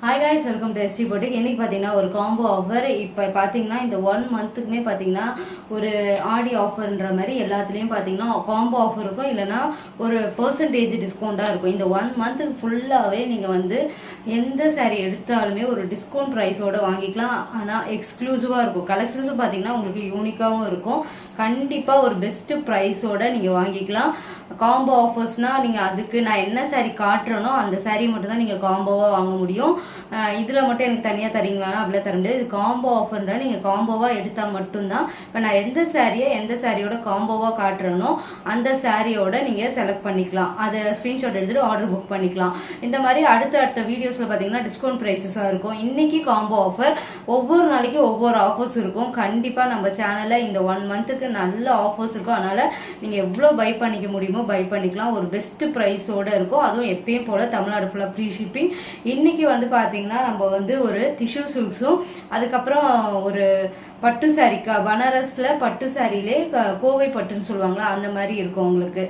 Hi guys, welcome to ST Boutique. இன்னைக்கு பாத்தீங்கன்னா ஒரு காம்போ ஆஃபர். இப்போ பாத்தீங்கன்னா இந்த 1 மந்த்துக்குமே பாத்தீங்கன்னா ஒரு ஆடி ஆஃபர்ன்ற மாதிரி எல்லாத்துலயும் பாத்தீங்கன்னா காம்போ ஆஃபர் இருக்கும், இல்லைன்னா ஒரு பெர்சன்டேஜ் டிஸ்கவுண்டா இருக்கும். இந்த 1 மந்த்துக்கு ஃபுல்லாவே நீங்க வந்து எந்த சாரி எடுத்தாலுமே ஒரு டிஸ்கவுண்ட் பிரைஸோட வாங்கிக்கலாம். ஆனா எக்ஸ்க்ளூசிவா இருக்கும். கலெக்ஷன்ஸும் பாத்தீங்கன்னா உங்களுக்கு யூனிக்காவும் இருக்கும். கண்டிப்பா ஒரு பெஸ்ட் பிரைஸோட நீங்க வாங்கிக்கலாம். காம்போ ஆஃபர்ஸ்னா நீங்க அதுக்கு நான் என்ன சாரி காட்டுறனோ அந்த சாரி மட்டும் தான் நீங்க காம்போவா வாங்க முடியும். இதுல மட்டும் எனக்கு தனியா தரீங்களானா அப்படியே தர முடியாது. இது காம்போ ஆஃபர்ன்றா நீங்க காம்போவா எடுத்தா மட்டும்தான். இப்ப நான் எந்த சாரியோட காம்போவா காட்டுறனோ அந்த சாரியோட நீங்க செலக்ட் பண்ணிக்கலாம். அதை ஸ்கிரீன்ஷாட் எடுத்துட்டு ஆர்டர் புக் பண்ணிக்கலாம். இந்த மாதிரி அடுத்த வீடியோஸ்ல பாத்தீங்கன்னா டிஸ்கவுண்ட் பிரைசஸா இருக்கும். இன்னைக்கு காம்போ ஆஃபர், ஒவ்வொரு நாளைக்கு ஒவ்வொரு ஆஃபர்ஸ் இருக்கும். கண்டிப்பா நம்ம சேனல்ல இந்த 1 மந்த்துக்கு நல்ல ஆஃபர்ஸ் இருக்கும். அதனால நீங்க எவ்வளவு பை பண்ணிக்க முடியுமோ பை பண்ணிக்கலாம். ஒரு பெஸ்ட் பிரைஸோட இருக்கும். அதுவும் எப்பயும் போல தமிழ்நாடு ஃபுல்லா ஃப்ரீ ஷிப்பிங். இன்னைக்கு வந்து பாத்தீங்கன்னா நம்ம வந்து ஒரு டிஷ்யூ சில்க்ஸும் அதுக்கப்புறம் ஒரு பட்டு சாரிக்கா பனாரஸ்ல பட்டு சாரிலே கோவை பட்டுன்னு சொல்லுவாங்களா அந்த மாதிரி இருக்கும் உங்களுக்கு.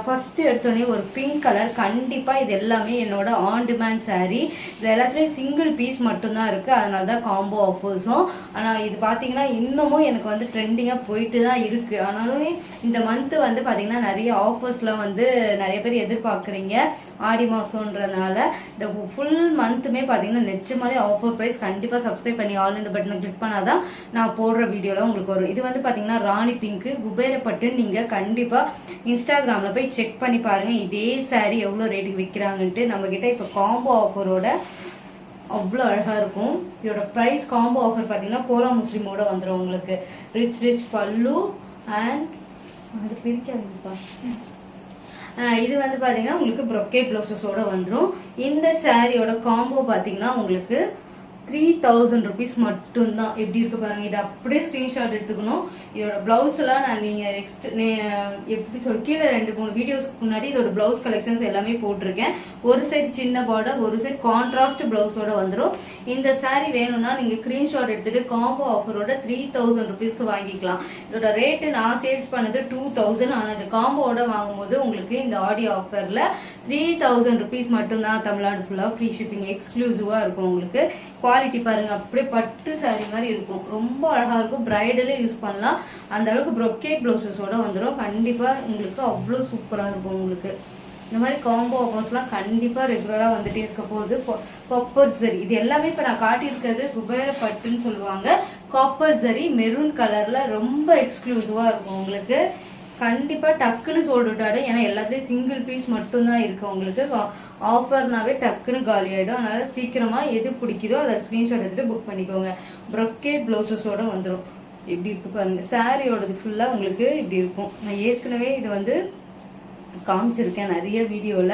ஃபர்ஸ்ட் எடுத்தோடனே ஒரு பிங்க் கலர். கண்டிப்பா இது எல்லாமே என்னோட ஆன் டிமாண்ட் சாரி. இது எல்லாத்துலயும் சிங்கிள் பீஸ் மட்டும்தான் இருக்கு, அதனாலதான் காம்போ ஆஃபர்ஸும். ஆனா இது பாத்தீங்கன்னா இன்னமும் எனக்கு வந்து ட்ரெண்டிங்கா போயிட்டு தான் இருக்கு. ஆனாலுமே இந்த மந்த் வந்து பாத்தீங்கன்னா நிறைய ஆஃபர்ஸ்லாம் வந்து நிறைய பேர் எதிர்பார்க்குறீங்க ஆடி மாசம்ன்றதுனால. இந்த ஃபுல் மந்த்துமே பாத்தீங்கன்னா நிச்சயமாலே ஆஃபர் பிரைஸ். கண்டிப்பா சப்ஸ்கிரைப் பண்ணி ஆல் இன் பட்டனை கிளிக் பண்ணாதான் நான் போடுற வீடியோல உங்களுக்கு வரும். இது வந்து பாத்தீங்கன்னா ராணி பிங்க் குபேரப்பட்டு. நீங்க கண்டிப்பா இன்ஸ்டாகிராம் போய் செக் பண்ணி பாருங்க இதே சாரி எவ்வளவு ரேட்டுக்கு விற்கிறாங்கன்ட்டு. நம்ம கிட்ட இப்ப காம்போ ஆஃபரோட அவ்வளோ அழகா இருக்கும். இதோட பிரைஸ் காம்போ ஆஃபர் பாத்தீங்கன்னா கோரா முஸ்லிமோட வந்துடும் உங்களுக்கு. ரிச் பல்லு அண்ட் அது பிரிக்காதுப்பா. இது வந்து பாத்தீங்கன்னா உங்களுக்கு ப்ரொக்கேட் பிளவுசஸோட வந்துடும். இந்த சாரியோட காம்போ பாத்தீங்கன்னா உங்களுக்கு 3000 rupees மட்டும்தான். எப்படி இருக்கு பாருங்க. இது அப்படியே ஸ்கிரீன்ஷாட் எடுத்துக்கணும். இதோட பிளவுஸ் எல்லாம் நான் நீங்க எப்படி சொல்ல கீழே 2-3 வீடியோஸ்க்கு முன்னாடி இதோட பிளவுஸ் கலெக்ஷன்ஸ் எல்லாமே போட்டிருக்கேன். ஒரு சைடு சின்ன பார்டர், ஒரு சைடு கான்ட்ராஸ்ட் பிளவுஸோட வந்துடும். இந்த சாரி வேணும்னா நீங்க ஸ்கிரீன்ஷாட் எடுத்துட்டு காம்போ ஆஃபரோட 3000 rupeesக்கு வாங்கிக்கலாம். இதோட ரேட்டு நான் சேல்ஸ் பண்ணது 2000. ஆனா இது காம்போவோட வாங்கும்போது உங்களுக்கு இந்த ஆடியோ ஆஃபர்ல 3000 rupees மட்டும்தான். தமிழ்நாடு ஃபுல்லா ஃப்ரீ ஷிப்பிங் எக்ஸ்க்ளூசிவா இருக்கும் உங்களுக்கு. குவாலிட்டி பாருங்க, அப்படியே பட்டு சாரி மாதிரி இருக்கும். ரொம்ப அழகா இருக்கும். பிரைடலே யூஸ் பண்ணலாம். அந்த அளவுக்கு ப்ரொக்கேட் பிளவுசஸோட வந்துடும். கண்டிப்பா உங்களுக்கு அவ்வளவு சூப்பரா இருக்கும் உங்களுக்கு. இந்த மாதிரி காம்போ ஆஃபர்ஸ்லாம் கண்டிப்பா ரெகுலரா வந்துட்டே இருக்க போகுது. காப்பர் ஜரி இது எல்லாமே இப்ப நான் காட்டியிருக்கிறது குபேர பட்டுன்னு சொல்லுவாங்க. காப்பர் ஜரி மெரூன் கலர்ல ரொம்ப எக்ஸ்க்ளூசிவா இருக்கும் உங்களுக்கு. கண்டிப்பா டக்குன்னு சொல்லிட்டாடும். ஏன்னா எல்லாத்துலயும் சிங்கிள் பீஸ் மட்டும்தான் இருக்கு உங்களுக்கு. ஆஃபர்னாவே டக்குன்னு காலி ஆயிடும். அதனால சீக்கிரமா எது பிடிக்குதோ அதை ஸ்கிரீன்ஷாட் எடுத்துட்டு புக் பண்ணிக்கோங்க. ப்ரொக்கேட் பிளவுசஸோட வந்துடும். இப்படி இருக்கு பாருங்க. சாரியோடது ஃபுல்லா உங்களுக்கு இப்படி இருக்கும். நான் ஏற்கனவே இது வந்து காமிச்சிருக்கேன் நிறைய வீடியோல.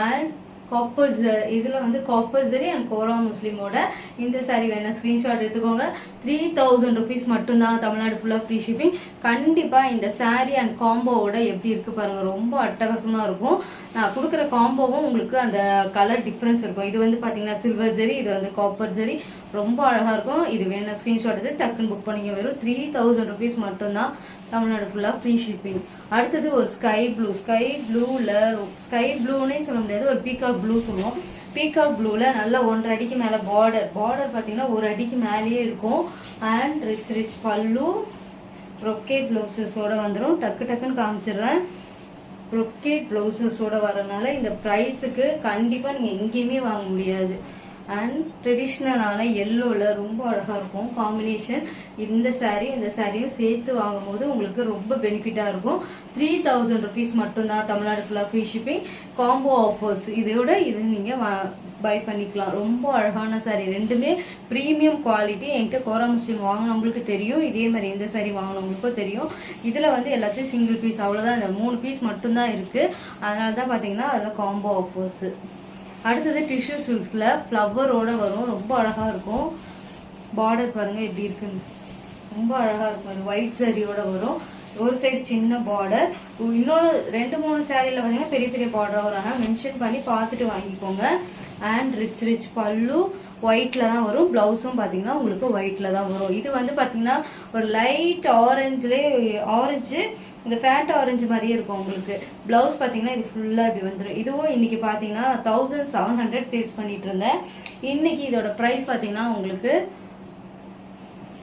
அண்ட் காப்பர் இதுல வந்து காப்பர் ஜரி அண்ட் கோரா முஸ்லிமோட இந்த சாரி வேணா ஸ்கிரீன்ஷாட் எடுத்துக்கோங்க. 3000 rupees மட்டும்தான். தமிழ்நாடு ஃபுல்லா ஃப்ரீ ஷிப்பிங். கண்டிப்பா இந்த சாரி அண்ட் காம்போவோட எப்படி இருக்கு பாருங்க. ரொம்ப அட்டகாசமா இருக்கும். நான் கொடுக்குற காம்போவும் உங்களுக்கு அந்த கலர் டிஃபரன்ஸ் இருக்கும். இது வந்து பாத்தீங்கன்னா சில்வர் ஜரி, இது வந்து காப்பர் ஜரி. ரொம்ப அழகா இருக்கும். இது வேணா ஸ்கிரீன்ஷாட் எடுத்து டக்குன்னு புக் பண்ணிக்க. வெறும் 3000 rupees மட்டும்தான். தமிழ்நாடு ஃபுல்லா ஃப்ரீ ஷிப்பிங். அடுத்தது ஒரு ஸ்கை ப்ளூனே சொல்ல முடியாது, ஒரு பீகாக் ப்ளூ சொல்லுவோம். பீகாக் ப்ளூல நல்ல 1.5 அடிக்கு மேல பார்டர் பாத்தீங்கன்னா 1 அடிக்கு மேலேயே இருக்கும். அண்ட் ரிச் பல்லு ப்ரொக்கேட் பிளவுசஸோட வந்துடும். டக்குன்னு காமிச்சிடுறேன். ப்ரொக்கேட் பிளவுசஸோட வரனால இந்த பிரைஸுக்கு கண்டிப்பா நீங்க எங்கேயுமே வாங்க முடியாது. அண்ட் ட்ரெடிஷ்னலான எல்லோல ரொம்ப அழகா இருக்கும் காம்பினேஷன். இந்த சாரியும் சேர்த்து வாங்கும் போது உங்களுக்கு ரொம்ப பெனிஃபிட்டா இருக்கும். 3000 rupees மட்டும்தான். தமிழ்நாடு ஃபுல்லா ஃப்ரீ ஷிப்பிங். காம்போ ஆஃபர்ஸ் இதோட இது நீங்க பை பண்ணிக்கலாம். ரொம்ப அழகான சாரி, ரெண்டுமே பிரீமியம் குவாலிட்டி. என்கிட்ட கோரா முஸ்லிம் வாங்கினவங்களுக்கு தெரியும், இதே மாதிரி இந்த சாரி வாங்கினவங்களுக்கும் தெரியும். இதுல வந்து எல்லாத்தையும் சிங்கிள் பீஸ் அவ்வளவுதான். இந்த 3 பீஸ் மட்டும்தான் இருக்கு. அதனாலதான் பாத்தீங்கன்னா அதுல காம்போ ஆஃபர்ஸ். அடுத்தது டிஷ்யூ சில்க்ஸ்ல ஃப்ளவரோட வரும். ரொம்ப அழகா இருக்கும். பார்டர் பாருங்க எப்படி இருக்குன்னு. ரொம்ப அழகா இருக்கும். ஒயிட் சாரியோட வரும். ஒரு சைடு சின்ன பார்டர், இன்னொன்று 2-3 சாரியில பாத்தீங்கன்னா பெரிய பெரிய பார்டர் வராங்க. மென்ஷன் பண்ணி பார்த்துட்டு வாங்கிக்கோங்க. அண்ட் ரிச் பல்லு ஒயிட்ல தான் வரும். பிளவுஸும் பாத்தீங்கன்னா உங்களுக்கு ஒயிட்ல தான் வரும். இது வந்து பாத்தீங்கன்னா ஒரு லைட் ஆரஞ்சு இந்த ஃபேண்ட் ஆரஞ்சு மாதிரியே இருக்கும் உங்களுக்கு. பிளவுஸ் பார்த்தீங்கன்னா இது ஃபுல்லாக இப்படி வந்துடும். இதுவும் இன்னைக்கு பார்த்தீங்கன்னா 1700 சேல்ஸ் பண்ணிட்டு இருந்தேன். இன்னைக்கு இதோட ப்ரைஸ் பார்த்தீங்கன்னா உங்களுக்கு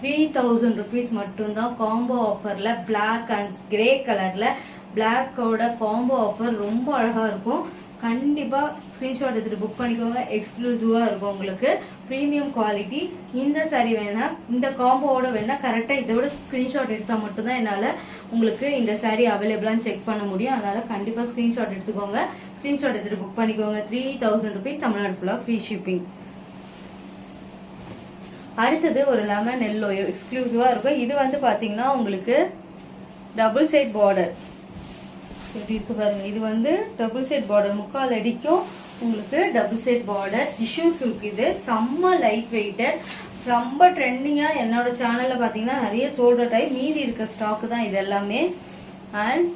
3000 rupees மட்டும்தான். காம்போ ஆஃபர்ல பிளாக் அண்ட் கிரே கலர்ல பிளாக்கோட காம்போ ஆஃபர் ரொம்ப அழகா இருக்கும். கண்டிப்பா ஸ்கிரீன்ஷாட் எடுத்துட்டு புக் பண்ணிக்கோங்க. எக்ஸ்க்ளூசிவா இருக்கும் உங்களுக்கு, பிரீமியம் குவாலிட்டி. இந்த சாரி வேணா இந்த காம்போவோட வேணா கரெக்டா இதோட ஸ்கிரீன்ஷாட் எடுத்தா மட்டும்தான் என்னால உங்களுக்கு இந்த சாரி அவைலபிளான்னு செக் பண்ண முடியும். அதனால கண்டிப்பா ஸ்கிரீன்ஷாட் எடுத்துக்கோங்க. ஸ்கிரீன்ஷாட் எடுத்துட்டு புக் பண்ணிக்கோங்க. 3000 rupees, தமிழ்நாடு ஃபுல்லா ஃப்ரீ ஷிப்பிங். அடுத்தது ஒரு லெமன் எல்லோ எக்ஸ்க்ளூசிவா இருக்கும். இது வந்து பாத்தீங்கன்னா உங்களுக்கு டபுள் சைட் பார்டர் எப்படி இருக்கு பாருங்க. இது வந்து டபுள் சைட் பார்டர், முக்கால் அடிக்கும் உங்களுக்கு double side border. Tissue silk, இது செம்ம லைட் வெயிட்டட், ரொம்ப ட்ரெண்டிங்கா என்னோட சேனல்ல பாத்தீங்கன்னா நிறைய சோல்ட் அவுட் ஆகி மீதி இருக்க ஸ்டாக் தான் இது எல்லாமே. அண்ட்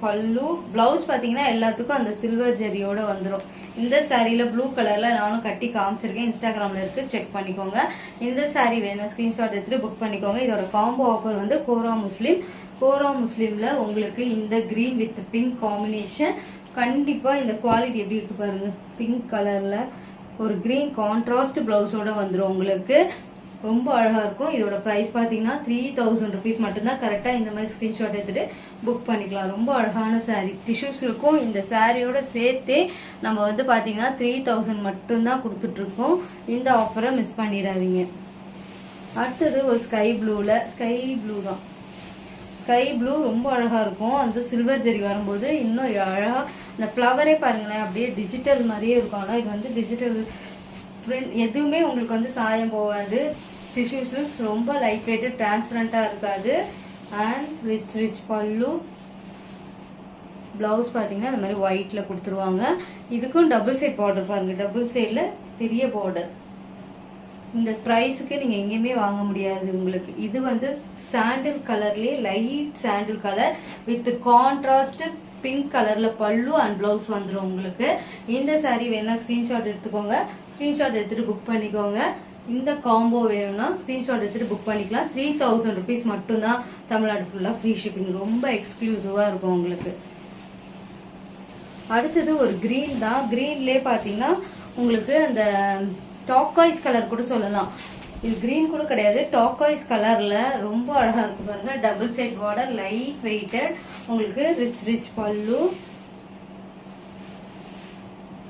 பல்லு பிளவுஸ் பாத்தீங்கன்னா எல்லாத்துக்கும் அந்த சில்வர் ஜெரியோட வந்துடும். இந்த சாரியில ப்ளூ கலர்ல நானும் கட்டி காமிச்சிருக்கேன், இன்ஸ்டாகிராம்ல இருக்கு, செக் பண்ணிக்கோங்க. இந்த சாரி வேணும் ஸ்கிரீன்ஷாட் எடுத்துட்டு புக் பண்ணிக்கோங்க. இதோட காம்போ ஆஃபர் வந்து கோரா முஸ்லீம். கோரா முஸ்லீம்ல உங்களுக்கு இந்த கிரீன் வித் பிங்க் காம்பினேஷன். கண்டிப்பா இந்த குவாலிட்டி எப்படி இருக்கு பாருங்க. பிங்க் கலர்ல ஒரு கிரீன் கான்ட்ராஸ்ட் பிளவுஸோட வந்துடும் உங்களுக்கு. ரொம்ப அழகா இருக்கும். இதோட பிரைஸ் பாத்தீங்கன்னா 3000 rupees மட்டும்தான். கரெக்டா இந்த மாதிரி ஸ்கிரீன்ஷாட் எடுத்துட்டு புக் பண்ணிக்கலாம். ரொம்ப அழகான சாரி. டிஷ்யூஸ் இருக்கும். இந்த சாரியோட சேர்த்தே நம்ம வந்து பாத்தீங்கன்னா 3000 மட்டும்தான் கொடுத்துட்டு இருக்கோம். இந்த ஆஃபரை மிஸ் பண்ணிடாதீங்க. அடுத்தது ஒரு ஸ்கை ப்ளூல, ஸ்கை ப்ளூ தான். ஸ்கை ப்ளூ ரொம்ப அழகா இருக்கும். அந்த சில்வர் ஜெரி வரும்போது இன்னும் அழகா இந்த ஃப்ளவரே பாருங்களேன், அப்படியே டிஜிட்டல் மாதிரியே இருக்கும். ஆனா இது வந்து டிஜிட்டல் பிரிண்ட், எதுவுமே உங்களுக்கு வந்து சாயம் போகாது. டிஷ்யூஸ் ரொம்ப லைட் வெயிட்டட், டிரான்ஸ்பரண்டா இருக்காது. அண்ட் ரிச் பல்லு. பிளவுஸ் பாத்தீங்கன்னா இந்த மாதிரி ஒயிட்ல கொடுத்துருவாங்க. இதுக்கும் டபுள் சைட் பார்டர் பாருங்க, டபுள் சைட்ல பெரிய பார்டர். இந்த பிரைஸுக்கு நீங்க எங்கேயுமே வாங்க முடியாது உங்களுக்கு. இது வந்து சாண்டில் கலர்லயே light sandal colour with contrast pink கலர்ல பல்லு அண்ட் பிளவுஸ் வந்துடும் உங்களுக்கு. இந்த சாரி வேணா ஸ்கிரீன்ஷாட் எடுத்துக்கோங்க. ஸ்கிரீன்ஷாட் எடுத்துட்டு புக் பண்ணிக்கோங்க. இந்த காம்போ வேணும்னா ஸ்கிரீன்ஷாட் எடுத்துட்டு புக் பண்ணிக்கலாம். 3000 rupees மட்டும்தான். தமிழ்நாடு ஃபுல்லா ஃப்ரீ ஷிப்பிங். ரொம்ப எக்ஸ்க்ளூசிவா இருக்கும் உங்களுக்கு. அடுத்தது ஒரு கிரீன் தான். கிரீன்லயே பாத்தீங்கன்னா உங்களுக்கு அந்த டாக்காய்ஸ் கலர் கூட சொல்லலாம். இது கிரீன் கூட கிடையாது, டாக்காய்ஸ் கலர்ல ரொம்ப அழகா இருக்கு பாருங்க. Double side border, light weighted, உங்களுக்கு ரிச் பல்லு.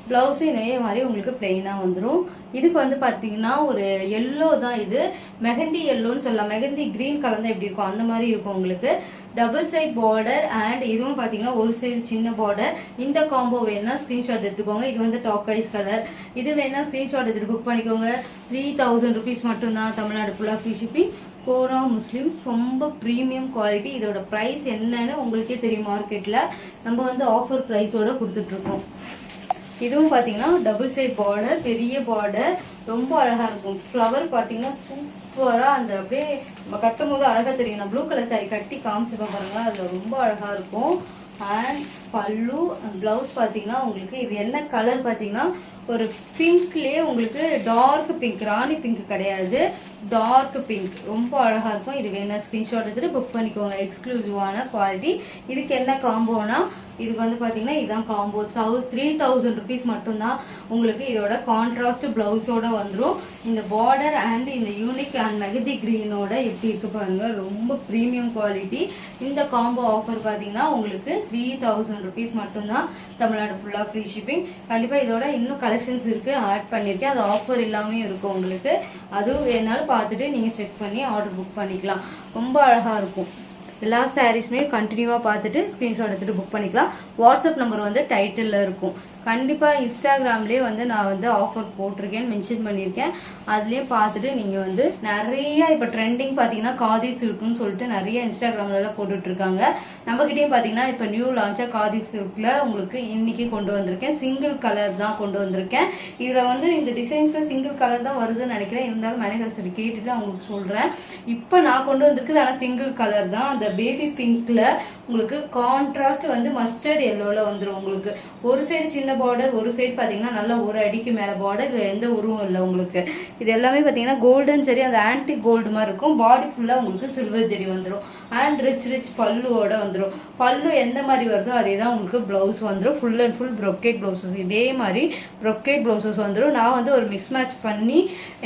பிளவுஸும் இதே மாதிரி உங்களுக்கு பிளெயினா வந்துடும். இதுக்கு வந்து பாத்தீங்கன்னா ஒரு எல்லோ தான், இது மெஹந்தி எல்லோன்னு சொல்லலாம். மெஹந்தி கிரீன் கலர் தான் எப்படி இருக்கும் அந்த மாதிரி இருக்கும் உங்களுக்கு. டபுள் சைட் பார்டர் அண்ட் இதுவும் பாத்தீங்கன்னா ஒரு சைடு சின்ன பார்டர். இந்த காம்போ வேணா ஸ்கிரீன்ஷாட் எடுத்துக்கோங்க. இது வந்து டாக்காய்ஸ் கலர். இது வேணா ஸ்கிரீன்ஷாட் எடுத்துட்டு புக் பண்ணிக்கோங்க. 3000 rupees மட்டும்தான். தமிழ்நாடு ஃபுல்லா ஃப்ரீ ஷிப்பிங். கோரா முஸ்லிம் ரொம்ப பிரீமியம் குவாலிட்டி. இதோட பிரைஸ் என்னன்னு உங்களுக்கே தெரியும். மார்க்கெட்ல நம்ம வந்து ஆஃபர் பிரைஸோட கொடுத்துட்டு இருக்கோம். இதுவும் பாத்தீங்கன்னா டபுள் சைட் பார்டர், பெரிய பார்டர், ரொம்ப அழகா இருக்கும். ஃப்ளவர் பாத்தீங்கன்னா சூப்பரா அந்த அப்படியே நம்ம கட்டும் போது அழகா தெரியும். நான் ப்ளூ கலர் சாரி கட்டி காமிச்சிருப்பேன் பாருங்க, அதுல ரொம்ப அழகா இருக்கும். அண்ட் பல்லு அண்ட் பிளவுஸ் பாத்தீங்கன்னா உங்களுக்கு இது என்ன கலர் பாத்தீங்கன்னா ஒரு பிங்க்லயே உங்களுக்கு டார்க் பிங்க், ராணி பிங்க் கிடையாது, டார்க் பிங்க். ரொம்ப அழகா இருக்கும். இது வேணா ஸ்கிரீன்ஷாட் எடுத்துட்டு புக் பண்ணிக்கோங்க. எக்ஸ்க்ளூசிவான குவாலிட்டி. இதுக்கு என்ன காம்போனா இதுக்கு வந்து பாத்தீங்கன்னா இதுதான் காம்போ. 3000 rupees மட்டும்தான் உங்களுக்கு. இதோட கான்ட்ராஸ்ட் பிளவுஸோட வந்துடும். இந்த பார்டர் அண்ட் இந்த யூனிக் அண்ட் மெகந்தி கிரீனோட எப்படி இருக்கு பாருங்க, ரொம்ப பிரீமியம் குவாலிட்டி. இந்த காம்போ ஆஃபர் பாத்தீங்கன்னா உங்களுக்கு 3000 rupees மட்டும்தான். தமிழ்நாடு ஃபுல்லா ஃப்ரீ ஷிப்பிங். கண்டிப்பா இதோட இன்னும் கலெக்ஷன்ஸ் இருக்கு, ஆட் பண்ணிருக்கேன். அது ஆஃபர் இல்லாம இருக்கும் உங்களுக்கு. அதுவும் வேணாலும் பார்த்துட்டு நீங்க செக் பண்ணி ஆர்டர் புக் பண்ணிக்கலாம். ரொம்ப அழகா இருக்கும். எல்லா சாரீஸுமே கண்டினியூவா பார்த்துட்டு ஸ்கிரீன்ஷாட் எடுத்துட்டு புக் பண்ணிக்கலாம். வாட்ஸ்அப் நம்பர் வந்து டைட்டில்ல இருக்கும். கண்டிப்பா இன்ஸ்டாகிராம்லயே வந்து நான் வந்து ஆஃபர் போட்டிருக்கேன், மென்ஷன் பண்ணிருக்கேன். அதுலயே பார்த்துட்டு நீங்க வந்து நிறைய இப்ப ட்ரெண்டிங் பாத்தீங்கன்னா காதி சில்க்னு சொல்லிட்டு நிறைய இன்ஸ்டாகிராம்ல எல்லாம் போட்டுட்டு இருக்காங்க. நம்ம கிட்டயும் பாத்தீங்கன்னா இப்ப நியூ லான்ச்சா காதி சில்க்ல உங்களுக்கு இன்னைக்கு கொண்டு வந்திருக்கேன். சிங்கிள் கலர் தான் கொண்டு வந்திருக்கேன். இதுல வந்து இந்த டிசைன்ஸ்ல சிங்கிள் கலர் தான் வருதுன்னு நினைக்கிறேன். இருந்தாலும் மேனேஜர் கேட்டுட்டு அவங்களுக்கு சொல்றேன். இப்ப நான் கொண்டு வந்திருக்குது ஆனா சிங்கிள் கலர் தான். அந்த பேபி பிங்க்ல உங்களுக்கு கான்ட்ராஸ்ட் வந்து மஸ்டர்ட் எல்லோல வந்துடும் உங்களுக்கு. ஒரு சைடு சின்ன பார்டர், ஒரு சைடு பார்த்தீங்கன்னா நல்லா ஒரு அடிக்கு மேலே பார்டர், இதில் எந்த உருவம் இல்லை உங்களுக்கு. இது எல்லாமே பார்த்தீங்கன்னா கோல்டன் ஜெரி, அந்த ஆன்டிக் கோல்டு மாதிரி இருக்கும். பாடி ஃபுல்லாக உங்களுக்கு சில்வர் ஜெரி வந்துடும். அண்ட் ரிச் பல்லுவோட வந்துடும். பல்லு எந்த மாதிரி வருதோ அதே தான் உங்களுக்கு ப்ளவுஸ் வந்துடும். Full and full brocade blouses, இதே மாதிரி ப்ரொக்கேட் ப்ளவுசஸ் வந்துடும். நான் வந்து ஒரு மிக்ஸ் மேட்ச் பண்ணி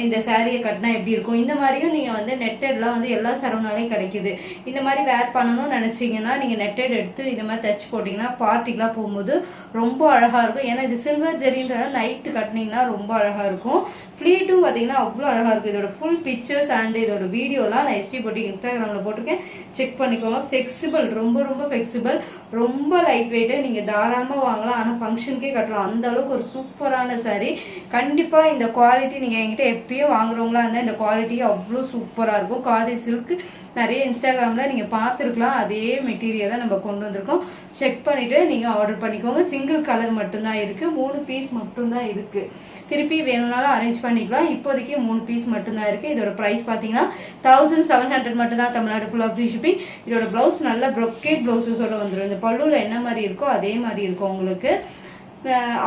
இந்த சாரியை கட்டினா எப்படி இருக்கும், இந்த மாதிரியும் நீங்கள் வந்து நெட்டட்லாம் வந்து எல்லா சரவணாலையும் கிடைக்குது. இந்த மாதிரி வேர் பண்ணணும்னு நினச்சிங்கன்னா நீங்கள் நெட்டட் எடுத்து இந்த மாதிரி தைச்சு போட்டிங்கன்னா பார்ட்டிக்கெலாம் போகும்போது ரொம்ப அழகாக இருக்கும். ஏன்னா இது சில்வர் ஜெரின்றத நைட்டு கட்டினீங்கன்னா ரொம்ப அழகாக இருக்கும். ஃப்ளீட்டும் பார்த்தீங்கன்னா அவ்வளோ அழகாக இருக்குது. இதோட ஃபுல் பிக்சர்ஸ் அண்ட் இதோட வீடியோலாம் நான் எஸ்டி போட்டிக்கு இன்ஸ்டாகிராமில் போட்டிருக்கேன், செக் பண்ணிக்கோங்க. ஃப்ளெக்சிபிள், ரொம்ப ரொம்ப ஃப்ளெக்சிபிள், ரொம்ப லைட் வெயிட்டு. நீங்கள் தாராளமாக வாங்கலாம். ஆனால் ஃபங்க்ஷனுக்கே கட்டலாம். அந்த அளவுக்கு ஒரு சூப்பரான சாரீ. கண்டிப்பாக இந்த குவாலிட்டி நீங்கள் என்கிட்ட எப்பயும் வாங்குறவங்களா இருந்தால் இந்த குவாலிட்டி அவ்வளோ சூப்பராக இருக்கும். காதி சில்க் நிறைய இன்ஸ்டாகிராமில் நீங்கள் பார்த்துருக்கலாம். அதே மெட்டீரியல் தான் நம்ம கொண்டு வந்திருக்கோம். செக் பண்ணிவிட்டு நீங்கள் ஆர்டர் பண்ணிக்கோங்க. சிங்கிள் கலர் மட்டும்தான் இருக்குது, 3 பீஸ் மட்டும்தான் இருக்குது. திருப்பி வேணும்னாலும் அரேஞ்ச் பண்ணிக்கலாம். இப்போதைக்கு 3 பீஸ் மட்டும்தான் இருக்குது. இதோட ப்ரைஸ் பார்த்தீங்கன்னா 1700 மட்டும்தான், தமிழ்நாடு ஃபுல்லாக ஃப்ரீ ஷிப்பிங். இதோட ப்ளவுஸ் நல்ல ப்ரொக்கேட் ப்ளவுஸஸோட வந்துடும். இந்த பல்லுவில் என்ன மாதிரி இருக்கோ அதே மாதிரி இருக்கும் உங்களுக்கு.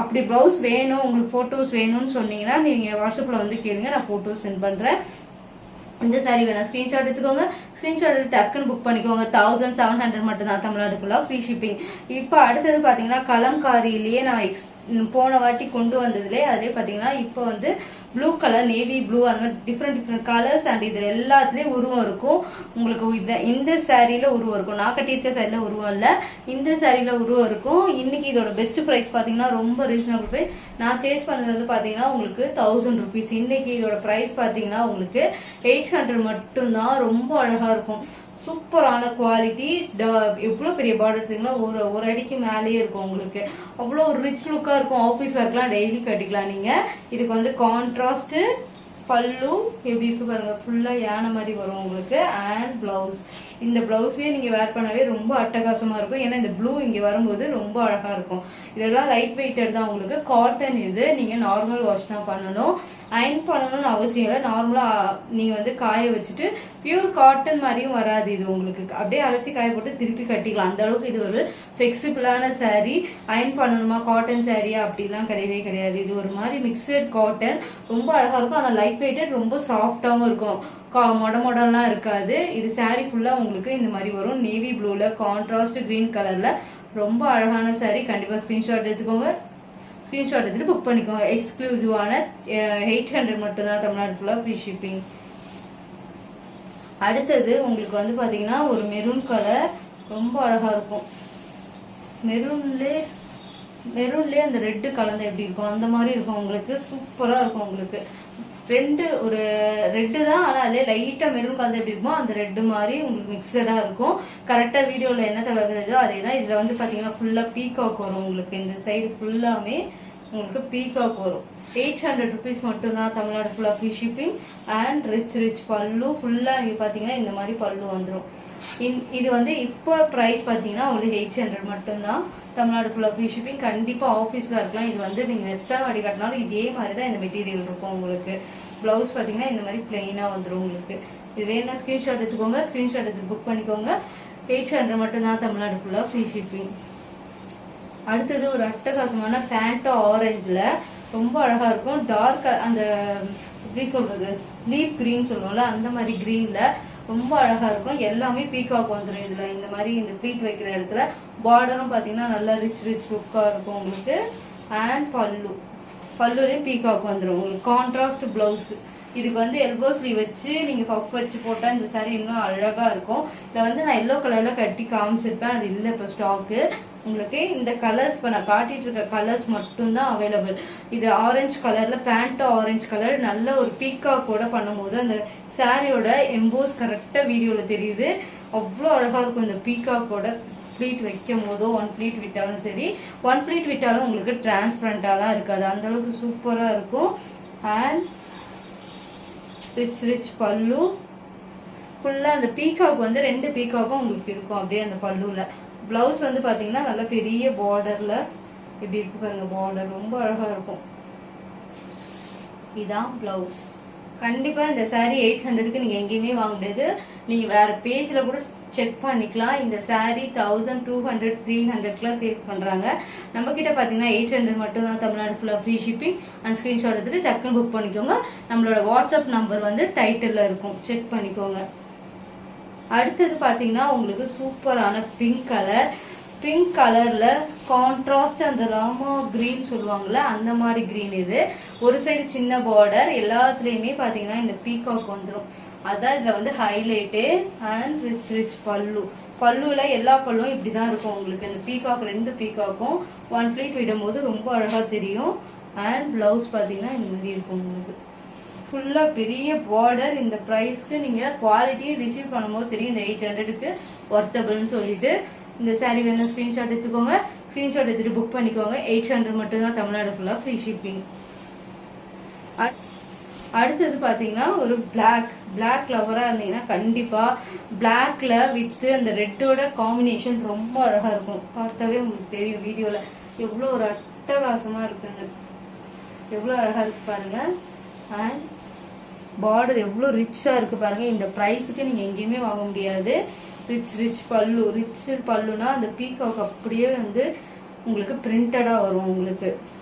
அப்படி ப்ளவுஸ் வேணும், உங்களுக்கு ஃபோட்டோஸ் வேணும்னு சொன்னீங்கன்னா நீங்கள் வாட்ஸ்அப்பில் வந்து கேளுங்க, நான் ஃபோட்டோஸ் சென்ட் பண்ணுறேன். இந்த சாரி வேணா ஸ்க்ரீன்ஷாட் எடுத்துக்கோங்க. ஸ்க்ரீன்ஷாட் எடுத்து டக்குன்னு புக் பண்ணிக்கோங்க. 1700 மட்டும்தான், தமிழ்நாடு ஃபுல்லாக ஃப்ரீ ஷிப்பிங். இப்போ அடுத்தது பார்த்தீங்கன்னா கலம்காரியிலேயே நான் போன வாட்டி கொண்டு வந்ததுலேயே அதிலே பார்த்தீங்கன்னா இப்போ வந்து ப்ளூ கலர், நேவி ப்ளூ, அந்த மாதிரி டிஃப்ரெண்ட் கலர்ஸ் அண்ட் இதில் எல்லாத்துலேயும் உருவம் இருக்கும் உங்களுக்கு. இந்த சாரியில் உருவம் இருக்கும். நான் கட்டியிருக்க சாரியில் உருவம் இல்லை, இந்த சாரியில் உருவம் இருக்கும். இன்னைக்கு இதோட பெஸ்ட் ப்ரைஸ் பார்த்தீங்கன்னா ரொம்ப ரீசனபிள் ப்ரைஸ். நான் சேல்ஸ் பண்ணது வந்து பார்த்தீங்கன்னா உங்களுக்கு 1000 rupees. இன்னைக்கு இதோட ப்ரைஸ் பார்த்தீங்கன்னா உங்களுக்கு 800 மட்டும்தான். ரொம்ப அழகாக இருக்கும், சூப்பரான குவாலிட்டி. எவ்வளோ பெரிய பார்டர் எடுத்தீங்கன்னா ஒரு அடிக்கு மேலேயே இருக்கும் உங்களுக்கு. அவ்வளோ ஒரு ரிச் லுக்காக இருக்கும். ஆஃபீஸ் ஒர்க்லாம் டெய்லி கட்டிக்கலாம் நீங்கள். இதுக்கு வந்து கான்ட்ராஸ்ட்டு பல்லு எப்படி இருக்கு பாருங்க, ஃபுல்லாக யானை மாதிரி வரும் உங்களுக்கு. அண்ட் ப்ளவுஸ், இந்த ப்ளவுஸே நீங்கள் வேர் பண்ணவே ரொம்ப அட்டகாசமாக இருக்கும். ஏன்னா இந்த ப்ளூ இங்கே வரும்போது ரொம்ப அழகாக இருக்கும். இதெல்லாம் லைட் வெயிட்டட் தான் உங்களுக்கு. காட்டன் இது. நீங்கள் நார்மல் வாஷ் தான் பண்ணணும், அயன் பண்ணணும்னு அவசியம் இல்லை. நார்மலாக நீங்கள் வந்து காய வச்சுட்டு பியூர் காட்டன் மாதிரியும் வராது இது உங்களுக்கு. அப்படியே அலசி காய போட்டு திருப்பி கட்டிக்கலாம். அந்த அளவுக்கு இது ஒரு ஃப்ளெக்சிபிளான சாரீ. அயன் பண்ணணுமா காட்டன் சாரியா அப்படிலாம் கிடையவே கிடையாது. இது ஒரு மாதிரி மிக்சட் காட்டன், ரொம்ப அழகாக இருக்கும். ஆனால் லைட் வெயிட்டட், ரொம்ப சாஃப்டாகவும் இருக்கும். மொடலாம் இருக்காது. இது சாரீ ஃபுல்லாக உங்களுக்கு இந்த மாதிரி வரும். நேவி ப்ளூவில் கான்ட்ராஸ்ட் கிரீன் கலரில் ரொம்ப அழகான சாரீ. கண்டிப்பாக ஸ்க்ரீன்ஷாட் எடுத்துக்கோங்க. ஸ்க்ரீன்ஷாட் எடுத்துட்டு புக் பண்ணிக்கோங்க. எக்ஸ்க்ளூசிவான 800 மட்டும்தான், தமிழ்நாடு ஃபுல்லாக ஃப்ரீ ஷிப்பிங். அடுத்தது உங்களுக்கு வந்து பார்த்தீங்கன்னா ஒரு மெரூன் கலர், ரொம்ப அழகாக இருக்கும். மெரூன்லேயே அந்த ரெட்டு கலந்து எப்படி இருக்கும் அந்த மாதிரி இருக்கும் உங்களுக்கு. சூப்பராக இருக்கும் உங்களுக்கு. ஒரு ரெட்டு தான், ஆனால் அதிலே லைட்டாக மெரூன் கலந்து எப்படி இருக்குமோ அந்த ரெட்டு மாதிரி உங்களுக்கு மிக்சடாக இருக்கும். கரெக்டாக வீடியோவில் என்ன தலகுறதோ அதே தான். இதில் வந்து பார்த்தீங்கன்னா ஃபுல்லாக பீகாக் வரும் உங்களுக்கு. இந்த சைடு ஃபுல்லாமே உங்களுக்கு பீகாக் வரும். 800 rupees மட்டும்தான், தமிழ்நாடு ஃபுல்லாக ஃப்ரீ ஷிப்பிங். அண்ட் ரிச் பல்லு ஃபுல்லாக நீங்கள் பார்த்தீங்கன்னா இந்த மாதிரி பல்லு வந்துடும். இது வந்து இப்போ ப்ரைஸ் பார்த்தீங்கன்னா உங்களுக்கு 800 மட்டும்தான், தமிழ்நாடு ஃபுல்லாக ஃப்ரீ ஷிப்பிங். கண்டிப்பாக ஆஃபீஸில் இருக்கலாம். இது வந்து நீங்கள் எத்தனை வாடி கட்டினாலும் இதே மாதிரி தான் இந்த மெட்டீரியல் இருக்கும் உங்களுக்கு. ப்ளவுஸ் பார்த்தீங்கன்னா இந்த மாதிரி பிளெயினாக வந்துடும் உங்களுக்கு. இது வேணா ஸ்க்ரீன்ஷாட் எடுத்துக்கோங்க. ஸ்க்ரீன்ஷாட் எடுத்து புக் பண்ணிக்கோங்க. 800 மட்டும்தான், தமிழ்நாடு ஃபுல்லாக ஃப்ரீ ஷிப்பிங். அடுத்தது ஒரு அட்டகாசமான ஃபேண்டா ஆரஞ்சில் ரொம்ப அழகாக இருக்கும். டார்க் அந்த எப்படி சொல்கிறது, லீஃப் க்ரீன் சொல்லுவோம்ல அந்த மாதிரி க்ரீனில் ரொம்ப அழகாக இருக்கும். எல்லாமே பீகாக் வந்துடும் இதில். இந்த மாதிரி இந்த ப்ளீட் வைக்கிற இடத்துல பார்டரும் பார்த்தீங்கன்னா நல்லா ரிச் லுக்காக இருக்கும் உங்களுக்கு. அண்ட் பல்லுலேயும் பீகாக் வந்துடும் உங்களுக்கு. Contrast blouse. இதுக்கு வந்து எல்போ ஸ்லீவ் வச்சு நீங்கள் பஃப் வச்சு போட்டால் இந்த சாரீ இன்னும் அழகாக இருக்கும். இதில் வந்து நான் எல்லோ கலரில் கட்டி காமிச்சிருப்பேன், அது இல்லை இப்போ ஸ்டாக்கு உங்களுக்கு. இந்த கலர்ஸ் இப்போ நான் காட்டிட்டு இருக்க கலர்ஸ் மட்டும்தான் அவைலபிள். இது ஆரஞ்சு கலரில், ஃபேண்டா ஆரஞ்சு கலர், நல்ல ஒரு பீகாக்கோட பண்ணும்போது அந்த சாரியோட எம்போஸ் கரெக்டாக வீடியோவில் தெரியுது. அவ்வளோ அழகாக இருக்கும் இந்த பீகாக்கோட. ப்ளீட் வைக்கும் போதோ 1 ப்ளீட் விட்டாலும் சரி, 1 ப்ளீட் விட்டாலும் உங்களுக்கு டிரான்ஸ்பரண்டாக தான் இருக்காது, அந்த அளவுக்கு சூப்பராக இருக்கும். அண்ட் ரிச் பல்லு ஃபுல்லாக அந்த பீகாக் வந்து 2 பீகாக்கும் உங்களுக்கு இருக்கும் அப்படியே அந்த பல்லுவில். ப்ளவுஸ் வந்து பார்த்தீங்கன்னா நல்ல பெரிய பார்டரில் இப்படி இருக்கு பாருங்க. பார்டர் ரொம்ப அழகாக இருக்கும். இதான் ப்ளவுஸ். கண்டிப்பாக இந்த சாரீ 800க்கு நீங்கள் எங்கேயுமே வாங்க முடியாது. நீங்கள் வேறு பேஜில் கூட செக் பண்ணிக்கலாம். இந்த சாரீ 1200 300 சேல் பண்றாங்க. நம்ம கிட்ட பாத்தீங்கன்னா 800 மட்டும் தான். தமிழ்நாடு ஃபுல்லா ஃப்ரீ ஷிப்பிங். அண்ட் ஸ்கிரீன்ஷாட் எடுத்துட்டு டக்குன்னு புக் பண்ணிக்கோங்க. நம்மளோட வாட்ஸ்அப் நம்பர் வந்து டைட்டில்ல இருக்கும், செக் பண்ணிக்கோங்க. அடுத்தது பாத்தீங்கன்னா உங்களுக்கு சூப்பரான பிங்க் கலர். பிங்க் கலர்ல கான்ட்ராஸ்ட் அந்த ராமா கிரீன் சொல்லுவாங்கல்ல, அந்த மாதிரி கிரீன். இது ஒரு சைடு சின்ன பார்டர், எல்லாத்துலயுமே பாத்தீங்கன்னா இந்த பீகாக் வந்துடும். அதான் இதுல வந்து ஹைலைட்டு. அண்ட் ரிச் பல்லு. பல்லுல எல்லா பல்லும் இப்படிதான் இருக்கும் உங்களுக்கு. இந்த பீகாக் 2 பீகாக்கும் 1 ப்ளீட் விடும் போது ரொம்ப அழகா தெரியும். அண்ட் பிளவுஸ் பாத்தீங்கன்னா இந்த மாதிரி இருக்கும் உங்களுக்கு. ஃபுல்லா பெரிய பார்டர். இந்த பிரைஸ்க்கு நீங்க குவாலிட்டியை ரிசீவ் பண்ணும்போது தெரியும் இந்த 800க்கு ஒர்த்தபிள்னு சொல்லிட்டு. இந்த சாரீ வேணும் ஸ்கிரீன்ஷாட் எடுத்துக்கோங்க. ஸ்கிரீன்ஷாட் எடுத்துட்டு புக் பண்ணிக்கோங்க. 800 மட்டும் தான். தமிழ்நாடு ஃபுல்லா ஃப்ரீ ஷிப்பிங். அடுத்தது பாத்தீங்கன்னா ஒரு பிளாக் லவரா இருந்தீங்கன்னா கண்டிப்பா பிளாக்ல வித் அந்த ரெட்டோட காம்பினேஷன் ரொம்ப அழகா இருக்கும். பார்த்தாவே உங்களுக்கு தெரியும் வீடியோல எவ்வளவு ஒரு அட்டகாசமா இருக்குன்னு. எவ்வளவு அழகா இருக்கு பாருங்க. அண்ட் பார்டர் எவ்வளவு ரிச்சா இருக்கு பாருங்க. இந்த பிரைஸுக்கு நீங்க எங்கேயுமே வாங்க முடியாது. ரிச் பல்லு. ரிச் பல்லுனா அந்த பீகாக் அப்படியே வந்து உங்களுக்கு பிரிண்டடா வரும் உங்களுக்கு.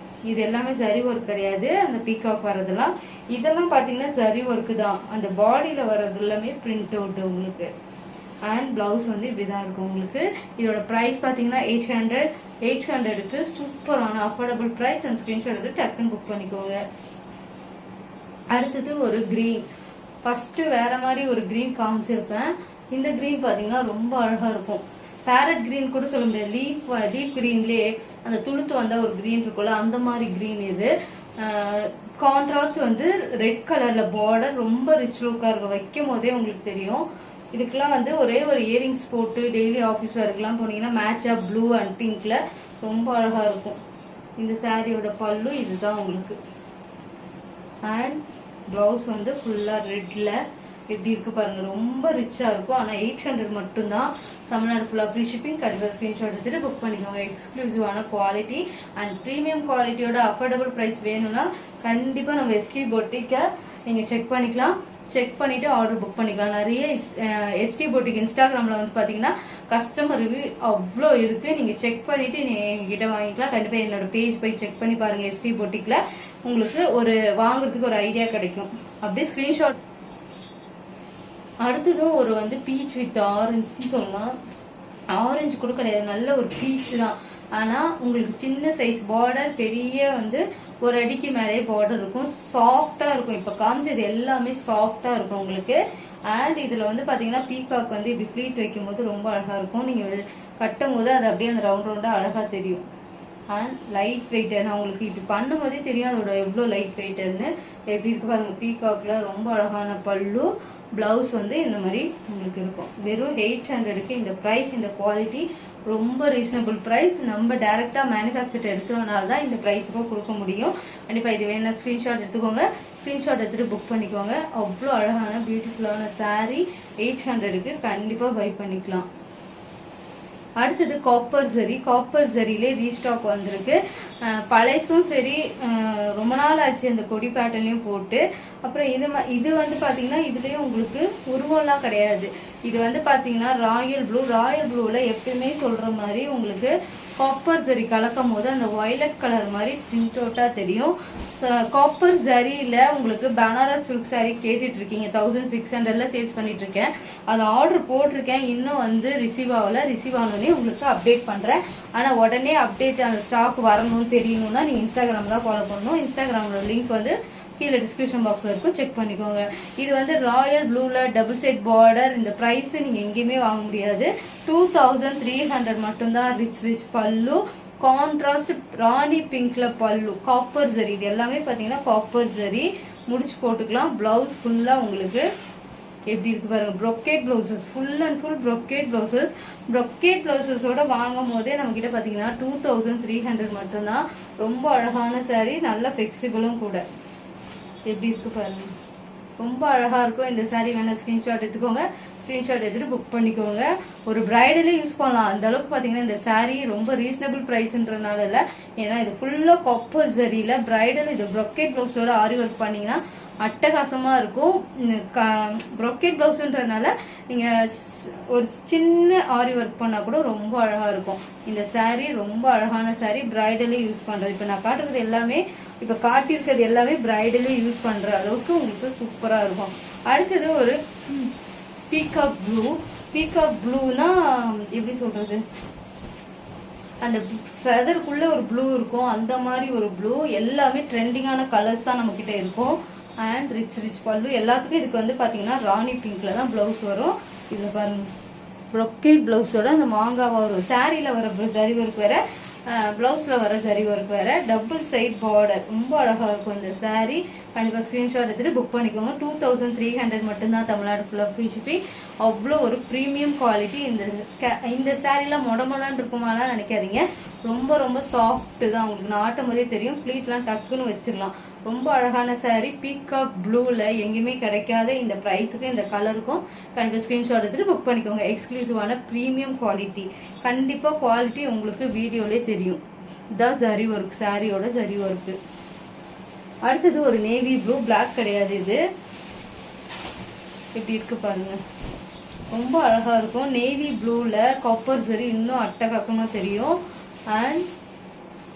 இது எல்லாமே ஜரி ஒர்க் கிடையாது. அந்த பீகாக் வர்றதெல்லாம் இதெல்லாம் பாத்தீங்கன்னா ஜரி ஒர்க் தான். அந்த பாடியில வர்றது எல்லாமே பிரிண்ட் அவுட் உங்களுக்கு. அண்ட் பிளவுஸ் வந்து இப்படிதான் இருக்கும் உங்களுக்கு. இதோட பிரைஸ் பாத்தீங்கன்னா 800க்கு சூப்பரான அஃபோர்டபுள் பிரைஸ். அண்ட் ஸ்கிரீன்ஷாட் எடுத்து டக்குன்னு புக் பண்ணிக்கோங்க. அடுத்தது ஒரு கிரீன். ஃபர்ஸ்ட் வேற மாதிரி ஒரு கிரீன் காமிச்சிருப்பேன். இந்த கிரீன் பாத்தீங்கன்னா ரொம்ப அழகா இருக்கும். பேரட் கிரீன் கூட சொல்ல முடியாது. லீஃப் கிரீன்லயே அந்த துளுத்து வந்தா ஒரு கிரீன் இருக்கும்ல, அந்த மாதிரி கிரீன் இது. கான்ட்ராஸ்ட் வந்து ரெட் கலர்ல பார்டர் ரொம்ப ரிச் லுக்கா இருக்கும். வைக்கும் போதே உங்களுக்கு தெரியும். இதுக்கெல்லாம் வந்து ஒரே ஒரு இயரிங்ஸ் போட்டு டெய்லி ஆஃபீஸ் ஒர்க்லாம் போனீங்கன்னா மேட்சா ப்ளூ அண்ட் பிங்க்ல ரொம்ப அழகா இருக்கும். இந்த சாரியோட பல்லு இதுதான் உங்களுக்கு. அண்ட் பிளவுஸ் வந்து ஃபுல்லா ரெட்ல எப்படி இருக்கு பாருங்க. ரொம்ப ரிச்சா இருக்கும். ஆனா 800 மட்டும் தான். தமிழ்நாடு ஃபுல்லா ஃப்ரீ ஷிப்பிங். கண்டிப்பா ஸ்கிரீன்ஷாட் எடுத்துட்டு புக் பண்ணிக்கோங்க. எக்ஸ்க்ளூசிவான குவாலிட்டி அண்ட் பிரீமியம் குவாலிட்டியோட அஃபோர்டபுள் பிரைஸ் வேணும்னா கண்டிப்பா நம்ம எஸ்டி பொட்டிக்க நீங்க செக் பண்ணிக்கலாம். செக் பண்ணிட்டு ஆர்டர் புக் பண்ணிக்கலாம். நிறைய எஸ்டி பொட்டிக் இன்ஸ்டாகிராம்ல வந்து பாத்தீங்கன்னா கஸ்டமர் ரிவ்யூ அவ்வளோ இருக்கு. நீங்க செக் பண்ணிட்டு நீங்க எங்ககிட்ட வாங்கிக்கலாம். கண்டிப்பா என்னோட பேஜ் போய் செக் பண்ணி பாருங்க. எஸ்டி பொட்டிக்ல உங்களுக்கு ஒரு வாங்குறதுக்கு ஒரு ஐடியா கிடைக்கும். அப்படியே ஸ்கிரீன்ஷாட். அடுத்ததும் ஒரு வந்து பீச் வித் ஆரஞ்சு சொல்லலாம். ஆரஞ்சு கூட கிடையாது, நல்ல ஒரு பீச் தான். ஆனா உங்களுக்கு சின்ன சைஸ் பார்டர், பெரிய வந்து ஒரு அடிக்கு மேலே பார்டர் இருக்கும். சாஃப்டா இருக்கும். இப்ப காமிச்சது எல்லாமே சாஃப்டா இருக்கும் உங்களுக்கு. அண்ட் இதுல வந்து பாத்தீங்கன்னா பீகாக் வந்து இப்படி ஃபிளீட் வைக்கும் போது ரொம்ப அழகா இருக்கும். நீங்க கட்டும் போது அது அப்படியே அந்த ரவுண்டா அழகா தெரியும். And light weight. நான் உங்களுக்கு இது பண்ணும் போதே தெரியும் அதோட எவ்வளவு லைட் வெயிட்னு. எப்படி இருக்கு பாருங்க. பீகாக்ல ரொம்ப அழகான பல்லு. பிளவுஸ் வந்து இந்த மாதிரி உங்களுக்கு இருக்கும். வெறும் 800க்கு இந்த பிரைஸ். இந்த குவாலிட்டி ரொம்ப ரீசனபிள் பிரைஸ். நம்ம டைரக்டா மேனுஃபேக்சர் எடுக்கிறதுனால தான் இந்த பிரைஸுக்கும் கொடுக்க முடியும். கண்டிப்பா இது வேணா ஸ்கிரீன்ஷாட் எடுத்துக்கோங்க. ஸ்கிரீன்ஷாட் எடுத்துட்டு புக் பண்ணிக்கோங்க. அவ்வளோ அழகான பியூட்டிஃபுல்லான சாரீ 800க்கு கண்டிப்பா பை பண்ணிக்கலாம். அடுத்தது காப்பர் ஜரி. காப்பர் ஜரியிலே ரீஸ்டாக் வந்திருக்கு. பழைசும் சரி, ரொம்ப நாள் ஆச்சு அந்த கொடி பேட்டர்லையும் போட்டு. அப்புறம் இது வந்து பாத்தீங்கன்னா இதுலயும் உங்களுக்கு உருவம்லாம் கிடையாது. இது வந்து பாத்தீங்கன்னா ராயல் ப்ளூல எப்பயுமே சொல்ற மாதிரி உங்களுக்கு காப்பர் ஜரி கலக்கும் போது அந்த வயலட் கலர் மாதிரி பிரிண்ட் அவுட்டா தெரியும். காப்பர் ஜரியில உங்களுக்கு பனாரஸ் சில்க் சாரி கேட்டுட்டு இருக்கீங்க. 1600ல சேல்ஸ் பண்ணிட்டு இருக்கேன். அது ஆர்டர் போட்டிருக்கேன். இன்னும் வந்து ரிசீவ் ஆகல. ரிசீவ் ஆனோடனே உங்களுக்கு அப்டேட் பண்றேன். ஆனா உடனே அப்டேட் அந்த ஸ்டாக் வரணும்னு தெரியணும்னா நீங்க இன்ஸ்டாகிராம் தான் ஃபாலோ பண்ணணும். இன்ஸ்டாகிராமோட லிங்க் வந்து கீழே டிஸ்கிரிப்ஷன் பாக்ஸ்ல இருக்கும், செக் பண்ணிக்கோங்க. இது வந்து ராயல் ப்ளூல டபுள் சைட் பார்டர். இந்த பிரைஸ் நீங்க எங்கேயுமே வாங்க முடியாது. 2300 மட்டும்தான். ரிச் பல்லு. கான்ட்ராஸ்ட் ராணி பிங்க்ல பல்லு. காப்பர் ஜரி. இது எல்லாமே பாத்தீங்கன்னா காப்பர் ஜரி. முடிச்சு போட்டுக்கலாம். பிளவுஸ் ஃபுல்லா உங்களுக்கு எப்படி இருக்கு பாருங்க. Brocade blouses. Full and full brocade blouses. Brocade பிளவுசஸோட வாங்கும் போதே நம்ம கிட்ட பாத்தீங்கன்னா 2300 மட்டும்தான். ரொம்ப அழகான சாரி. நல்ல ஃபிளெக்சிபிளும் கூட. எப்படி இருக்கு பாருங்க. ரொம்ப அழகா இருக்கும். இந்த சாரி வேணா ஸ்கிரீன்ஷாட் எடுத்துக்கோங்க. ஸ்கிரீன்ஷாட் எடுத்துட்டு புக் பண்ணிக்கோங்க. ஒரு பிரைடலே யூஸ் பண்ணலாம். அந்த அளவுக்கு பாத்தீங்கன்னா இந்த சாரீ ரொம்ப ரீசனபிள் பிரைஸ்ன்றதுனால இல்ல, ஏன்னா இது ஃபுல்லா காப்பர் ஜரியில பிரைடல் இது ப்ரொக்கேட் பிளவுஸோட ஆரி ஒர்க் பண்ணீங்கன்னா அட்டகாசமா இருக்கும். ப்ரொக்கேட் பிளவுஸ்ன்றதுனால நீங்க ஒரு சின்ன ஆரி ஒர்க் பண்ணா கூட ரொம்ப அழகா இருக்கும். இந்த சாரீ ரொம்ப அழகான சாரீ, பிரைடலே யூஸ் பண்றது. இப்ப நான் காட்டுறது எல்லாமே, இப்ப காட்டியிருக்கிறது எல்லாமே பிரைடலே யூஸ் பண்ற அளவுக்கு உங்களுக்கு சூப்பரா இருக்கும். அடுத்தது ஒரு பீகாக் ப்ளூ. பீகாக் ப்ளூனா எப்படி சொல்றது, அந்த ஃபெதருக்குள்ள ஒரு ப்ளூ இருக்கும், அந்த மாதிரி ஒரு ப்ளூ. எல்லாமே ட்ரெண்டிங்கான கலர்ஸ் தான் நம்ம கிட்ட இருக்கும். அண்ட் ரிச் பல்லு. எல்லாத்துக்கும் இதுக்கு வந்து பாத்தீங்கன்னா ராணி பிங்க்ல தான் பிளவுஸ் வரும். இதுல பாருங்க ப்ரொக்கேட் பிளவுஸோட அந்த மாங்காவா வரும். சாரீல வர ஜரி ஒர்க் வேற, பிளவுஸ்ல வர ஜரி ஒர்க் வேற, டபுள் சைட் பார்டர். ரொம்ப அழகா இருக்கும் இந்த சாரீ. கண்டிப்பா ஸ்கிரீன்ஷாட் எடுத்துட்டு புக் பண்ணிக்கோங்க. 2300 மட்டும்தான் தமிழ்நாடு ஃபுல்லா ஃப்ரீ ஷிப்பிங். அவ்வளோ ஒரு ப்ரீமியம் குவாலிட்டி. இந்த சாரீலாம் மொடமொடன்னு இருக்குமாலாம் நினைக்காதீங்க. ரொம்ப ரொம்ப சாஃப்ட் தான். உங்களுக்கு நான் ஆட்டும் போதே தெரியும். ஃபிளீட்லாம் டக்குன்னு வச்சிடலாம். ரொம்ப அழகான சாரீ. பீகாக் ப்ளூல எங்கேயுமே கிடைக்காத இந்த பிரைஸுக்கும் இந்த கலருக்கும் கண்டிப்பா ஸ்கிரீன்ஷாட் எடுத்துட்டு புக் பண்ணிக்கோங்க. எக்ஸ்க்ளூசிவான ப்ரீமியம் குவாலிட்டி. கண்டிப்பா குவாலிட்டி உங்களுக்கு வீடியோலே தெரியும். இதான் ஜரி ஒர்க், சாரியோட ஜரி ஒர்க். அடுத்தது ஒரு நேவி ப்ளூ. பிளாக் கிடையாது இது. இப்படி இருக்கு பாருங்க, ரொம்ப அழகா இருக்கும். நேவி ப்ளூல காப்பர் ஜரி இன்னும் அட்டகாசமா தெரியும். அண்ட்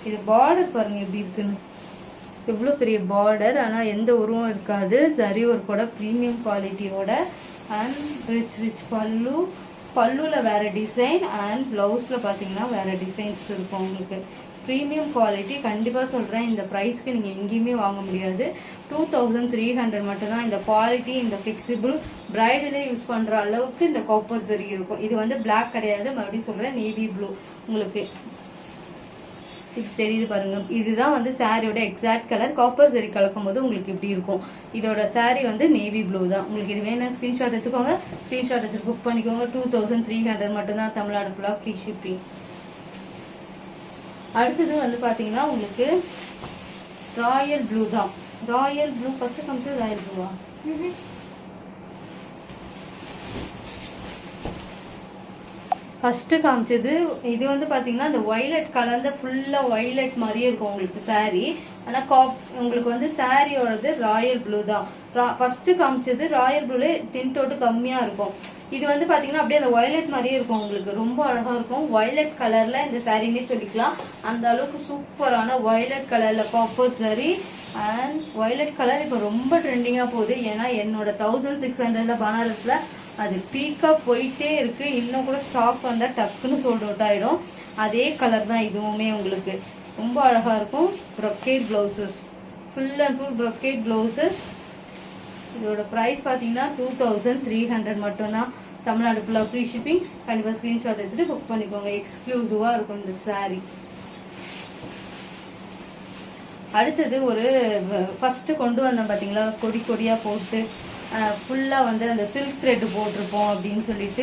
இது பார்டர் பாருங்க எப்படி இருக்குன்னு, எவ்வளோ பெரிய பார்டர். ஆனால் எந்த உருவம் இருக்காது. ஜரி ஒர்க்கோட ப்ரீமியம் குவாலிட்டியோட. அண்ட் ரிச் பல்லு. பல்லுல வேற டிசைன் அண்ட் பிளவுஸ்ல பார்த்தீங்கன்னா வேற டிசைன்ஸ் இருக்கும் உங்களுக்கு. Premium quality. கண்டிப்பாக சொல்கிறேன், இந்த ப்ரைஸ்க்கு நீங்கள் எங்கேயுமே வாங்க முடியாது. 2300 மட்டும்தான். இந்த குவாலிட்டி, இந்த ஃபிக்சிபிள் பிரைடலே யூஸ் பண்ணுற அளவுக்கு இந்த காப்பர் ஜரி இருக்கும். இது வந்து பிளாக் கிடையாது, மறுபடியும் சொல்கிறேன், நேவி ப்ளூ. உங்களுக்கு இது தெரியுது பாருங்க, இதுதான் வந்து சாரியோட எக்ஸாக்ட் கலர். காப்பர் ஜரி கலக்கும் போது உங்களுக்கு இப்படி இருக்கும். இதோட சாரி வந்து நேவி ப்ளூ தான். உங்களுக்கு இது வேணும் ஸ்கிரீன்ஷாட் எடுத்துக்கோங்க. ஸ்கிரீன்ஷாட் எடுத்து புக் பண்ணிக்கோங்க. 2300 மட்டும்தான் தமிழ்நாடு ஃபுல்லா ஃப்ரீ ஷிப்பிங். அடுத்தது வந்து பாத்தீங்கன்னா உங்களுக்கு ராயல் ப்ளூ தான். ராயல் ப்ளூ ஃபர்ஸ்ட் காமிச்சது ராயல் ப்ளூவா? ஃபர்ஸ்ட் காமிச்சது இது வந்து பாத்தீங்கன்னா இந்த வயலட் கலர்ந்த ஃபுல்லா வயலட் மாதிரியே இருக்கும் உங்களுக்கு சாரி. ஆனா உங்களுக்கு வந்து சாரியோடது ராயல் ப்ளூ தான். ஃபர்ஸ்ட் காமிச்சது ராயல் ப்ளூல டின்டோட்டு கம்மியா இருக்கும். இது வந்து பாத்தீங்கன்னா அப்படியே அந்த வயலட் மாதிரியே இருக்கும் உங்களுக்கு. ரொம்ப அழகா இருக்கும். வயலட் கலர்ல இந்த சாரின்னே சொல்லிக்கலாம். அந்த அளவுக்கு சூப்பரான வயலட் கலர்ல copper sorry. And violet colour இப்ப ரொம்ப ட்ரெண்டிங்கா போகுது. ஏன்னா என்னோட 1600 பனாரஸ்ல அது பீக்கா போயிட்டே இருக்கு. இன்னும் கூட ஸ்டாக் வந்தா டக்குன்னு சோல்ட் அவுட் ஆயிடும். அதே கலர் தான் இதுவுமே உங்களுக்கு. ரொம்ப அழகா இருக்கும். Brocade blouses, full and full brocade blouses. இதோட பிரைஸ் பாத்தீங்கன்னா 2300 மட்டும்தான். தமிழ்நாடு ஃபுல்லா ஃப்ரீ ஷிப்பிங். கண்டிப்பா ஸ்கிரீன்ஷாட் எடுத்துட்டு புக் பண்ணிக்கோங்க. எக்ஸ்க்ளூசிவா இருக்கும் இந்த சாரி. அடுத்தது ஒரு ஃபர்ஸ்ட் கொண்டு வந்தேன் பாத்தீங்களா, கொடி கொடியா போட்டு ஃபுல்லா வந்து அந்த சில்க் த்ரெட் போட்டிருப்போம் அப்படின்னு சொல்லிட்டு.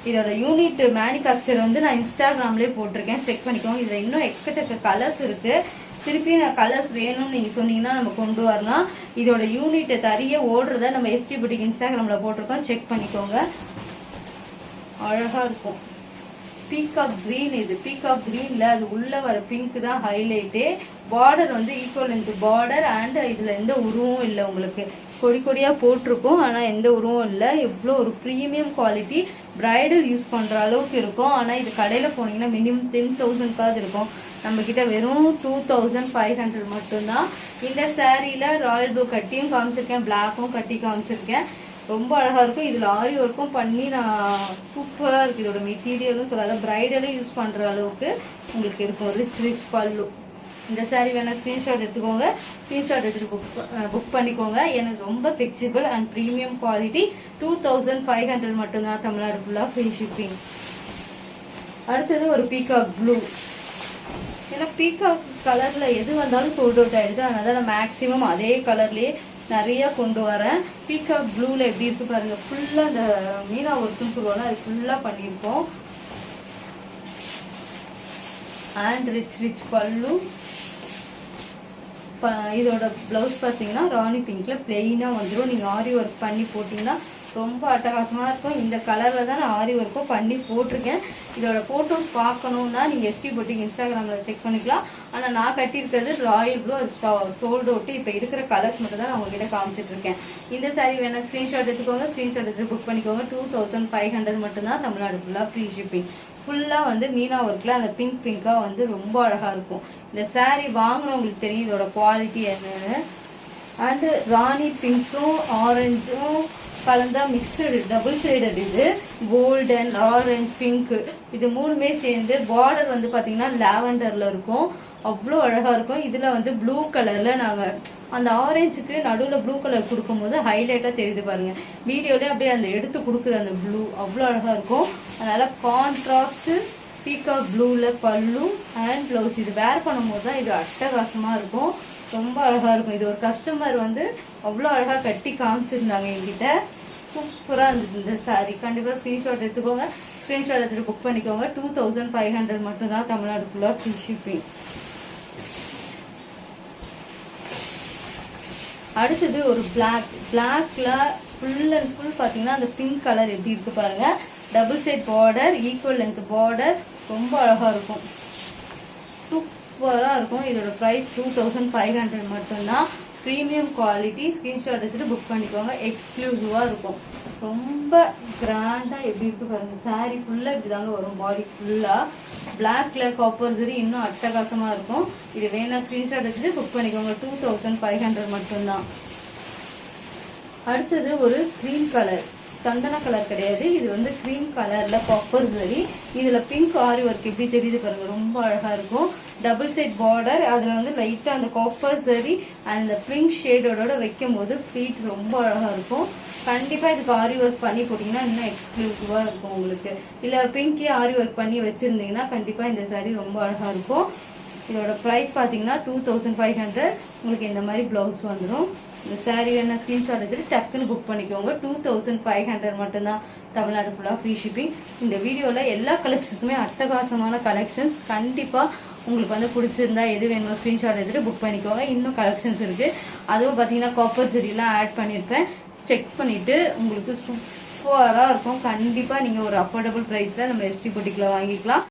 இதோட யூனிட் மேனுஃபேக்சர் வந்து நான் இன்ஸ்டாகிராம்லேயே போட்டிருக்கேன், செக் பண்ணிக்கோங்க. இதுல இன்னும் எக்கச்சக்க கலர்ஸ் இருக்கு. திருப்பி நான் கலர்ஸ் வேணும்னு நீங்க சொன்னீங்கன்னா நம்ம கொண்டு வரலாம். இதோட யூனிட் தரிய ஓடுறத நம்ம எஸ்டி புட்டிக் இன்ஸ்டாகிராம்ல போட்டிருக்கோம், செக் பண்ணிக்கோங்க. அழகா இருக்கும். Peacock green. இது பீகாக் கிரீன்ல அது உள்ள வர பிங்க் தான் ஹைலைட்டே. பார்டர் வந்து ஈக்குவல் லென்த் பார்டர். அண்ட் இதுல எந்த உருவம் இல்லை உங்களுக்கு. கொடி கொடியா போட்டிருக்கும், ஆனா எந்த உருவம் இல்லை. எவ்வளோ ஒரு ப்ரீமியம் குவாலிட்டி. பிரைடல் யூஸ் பண்ற அளவுக்கு இருக்கும். ஆனா இது கடையில போனீங்கன்னா மினிமம் 10,000 இருக்கும். நம்ம கிட்ட வெறும் 2500 மட்டும்தான். இந்த சாரீல ராயல் ப்ளூ கட்டியும் காமிச்சிருக்கேன், பிளாக்கும் கட்டி காமிச்சிருக்கேன். ரொம்ப அழகா இருக்கும். இதுல ஆரி ஒர்க்கும் பண்ணி நான் சூப்பரா இருக்கு. இதோட மெட்டீரியலும் சொல்லாத பிரைடலே யூஸ் பண்ற அளவுக்கு உங்களுக்கு இருக்கும். ரிச் பல்லு. இந்த சாரி வேணா ஸ்கிரீன்ஷாட் எடுத்துக்கோங்க. ஸ்கிரீன்ஷாட் எடுத்துட்டு புக் பண்ணிக்கோங்க. எனக்கு ரொம்ப ஃபிக்சிபிள் அண்ட் ப்ரீமியம் குவாலிட்டி. 2500 மட்டும்தான். தமிழ்நாடு ஃபுல்லா ஃப்ரீ ஷிப்பிங். அடுத்தது ஒரு பீகாக் ப்ளூ. ஏன்னா பீகாக் கலர்ல எது வந்தாலும் சோல்ட் அவுட் ஆயிடுது. அதனால நான் மேக்சிமம் அதே கலர்லயே நிறைய கொண்டு வரேன். பீகாக் ப்ளூல எப்படி இருக்கு பாருங்க. ஃபுல்லா இந்த மீனா ஒர்க்குன்னு சொல்லுவாங்க, அது ஃபுல்லா பண்ணிருக்கோம். அண்ட் ரிச் பல்லு. இதோட பிளவுஸ் பாத்தீங்கன்னா ராணி பிங்க்ல பிளெயினா வந்துடும். நீங்க ஆரி ஒர்க் பண்ணி போட்டீங்கன்னா ரொம்ப அட்டகாசமாக இருக்கும். இந்த கலரில் தான் நான் ஆரி ஒர்க்கும் பண்ணி போட்டிருக்கேன். இதோட ஃபோட்டோஸ் பார்க்கணுன்னா நீங்கள் எஸ்டி பொட்டிக் இன்ஸ்டாகிராமில் செக் பண்ணிக்கலாம். ஆனால் நான் கட்டியிருக்கிறது ராயல் ப்ளூ, அது சோல்டு அவுட்டு. இப்போ இருக்கிற கலர்ஸ் மட்டும் தான் நான் உங்ககிட்ட காமிச்சிட்ருக்கேன். இந்த சாரீ வேணால் ஸ்க்ரீன்ஷாட் எடுத்துக்கோங்க, ஸ்க்ரீன்ஷாட் எடுத்து புக் பண்ணிக்கோங்க. 2500 மட்டும்தான், தமிழ்நாடு ஃபுல்லாக ஃப்ரீ ஷிப்பிங். ஃபுல்லாக வந்து மீனா ஒர்க்கில் அந்த பிங்காக வந்து ரொம்ப அழகாக இருக்கும். இந்த சாரீ வாங்கினவங்களுக்கு தெரியும் இதோட குவாலிட்டி என்னன்னு. அண்டு ராணி பிங்க்கும் ஆரஞ்சும் கலந்தா மிக்சடு டபுள் ஷேடட். இது கோல்டன் ஆரஞ்ச் பிங்க் இது மூணுமே சேர்ந்து பார்டர் வந்து பார்த்தீங்கன்னா லாவெண்டரில் இருக்கும். அவ்வளோ அழகாக இருக்கும். இதில் வந்து ப்ளூ கலரில் நாங்கள் அந்த ஆரஞ்சுக்கு நடுவில் ப்ளூ கலர் கொடுக்கும்போது ஹைலைட்டாக தெரியுது பாருங்கள். வீடியோலேயே அப்படியே அந்த எடுத்து கொடுக்குது அந்த ப்ளூ, அவ்வளோ அழகாக இருக்கும். அதனால் கான்ட்ராஸ்ட்டு பீகாக் ப்ளூவில் பல்லு அண்ட் ப்ளவுஸ். இது வேர் பண்ணும்போது தான் இது அட்டகாசமாக இருக்கும், ரொம்ப அழகாக இருக்கும். இது ஒரு கஸ்டமர் வந்து அவ்வளோ அழகாக கட்டி காமிச்சிருந்தாங்க என்கிட்ட. சூப்பராக இருந்தது இந்த சாரீ. கண்டிப்பாக ஸ்க்ரீன்ஷாட் எடுத்துக்கோங்க, ஸ்க்ரீன்ஷாட் எடுத்துகிட்டு புக் பண்ணிக்கோங்க. 2500 மட்டும்தான், தமிழ்நாடு ஃபுல்லாக ஃப்ரீ ஷிப்பிங். அடுத்தது ஒரு பிளாக்ல ஃபுல் அண்ட் ஃபுல் பார்த்தீங்கன்னா அந்த பிங்க் கலர் எப்படி இருக்கு பாருங்க. Double side border, equal length border, ரொம்ப அழகாக இருக்கும், சூப்பராக இருக்கும். இதோட ப்ரைஸ் 2500 மட்டும்தான். Premium quality. ஸ்க்ரீன்ஷாட் எடுத்துகிட்டு புக் பண்ணிக்கோங்க. எக்ஸ்க்ளூசிவாக இருக்கும், ரொம்ப கிராண்டாக எப்படி இருக்கு பாருங்க. சாரீ ஃபுல்லாக இப்படி தாங்க வரும், பாடி ஃபுல்லாக பிளாக்ல காப்பர் சரி இன்னும் அட்டகாசமாக இருக்கும். இது வேணா ஸ்க்ரீன்ஷாட் எடுத்துகிட்டு புக் பண்ணிக்கோங்க. 2500 மட்டும்தான். அடுத்தது ஒரு க்ரீன் கலர், சந்தன கலர் கிடையாது, இது வந்து க்ரீன் கலர்ல காப்பர் சரி. இதுல பிங்க் ஆரி ஒர்க் எப்படி தெரியுது பாருங்க, ரொம்ப அழகா இருக்கும். டபுள் சைட் பார்டர், அதுல வந்து லைட்டா அந்த காப்பர் சரி அந்த பிங்க் ஷேடோட வைக்கும் போது ஃப்ளீட் ரொம்ப அழகா இருக்கும். கண்டிப்பா இதுக்கு ஆரி ஒர்க் பண்ணி போட்டீங்கன்னா இன்னும் எக்ஸ்க்ளூசிவா இருக்கும் உங்களுக்கு. இல்ல பிங்கே ஆரி ஒர்க் பண்ணி வச்சிருந்தீங்கன்னா கண்டிப்பா இந்த சாரி ரொம்ப அழகா இருக்கும். இதோட ப்ரைஸ் பார்த்தீங்கன்னா 2500. உங்களுக்கு இந்த மாதிரி ப்ளவுஸ் வந்துடும். இந்த சாரீ வேணா ஸ்க்ரீன்ஷாட் எடுத்துட்டு டக்குன்னு புக் பண்ணிக்கோங்க. 2500 மட்டும்தான், தமிழ்நாடு ஃபுல்லாக ஃப்ரீ ஷிப்பிங். இந்த வீடியோவில் எல்லா கலெக்ஷன்ஸுமே அட்டகாசமான கலெக்ஷன்ஸ். கண்டிப்பாக உங்களுக்கு வந்து பிடிச்சிருந்தா எது வேணுமோ ஸ்க்ரீன்ஷாட் எடுத்துட்டு புக் பண்ணிக்கோங்க. இன்னும் கலெக்ஷன்ஸ் இருக்குது. அதுவும் பார்த்தீங்கன்னா காப்பர் சரிலாம் ஆட் பண்ணியிருப்பேன். செக் பண்ணிவிட்டு உங்களுக்கு சூப்பராக இருக்கும். கண்டிப்பாக நீங்கள் ஒரு அஃபோர்டபுள் ப்ரைஸில் நம்ம எஸ்டி பொட்டிக்கில் வாங்கிக்கலாம்.